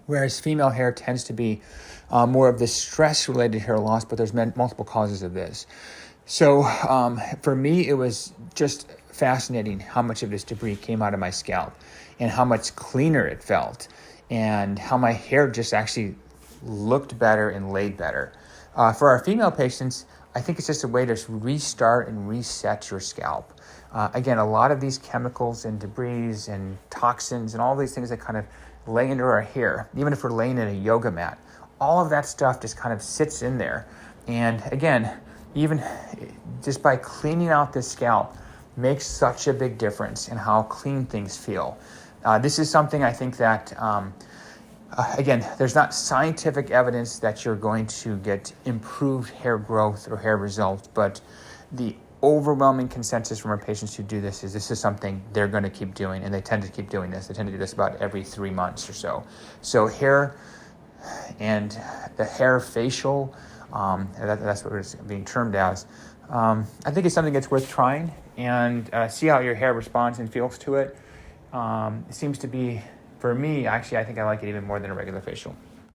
whereas female hair tends to be more of the stress-related hair loss, but there's multiple causes of this. So for me, it was just fascinating how much of this debris came out of my scalp and how much cleaner it felt and how my hair just actually looked better and laid better. For our female patients, I think it's just a way to restart and reset your scalp. Again, a lot of these chemicals and debris and toxins and all these things that kind of lay into our hair, even if we're laying in a yoga mat, all of that stuff just kind of sits in there. And again, even just by cleaning out the scalp makes such a big difference in how clean things feel. This is something I think that, again, there's not scientific evidence that you're going to get improved hair growth or hair results, but the overwhelming consensus from our patients who do this is something they're going to keep doing, and they tend to keep doing this. They tend to do this about every 3 months or so. So hair and the hair facial, that's what it's being termed as. I think it's something that's worth trying and see how your hair responds and feels to it. It seems to be, for me, actually, I think I like it even more than a regular facial.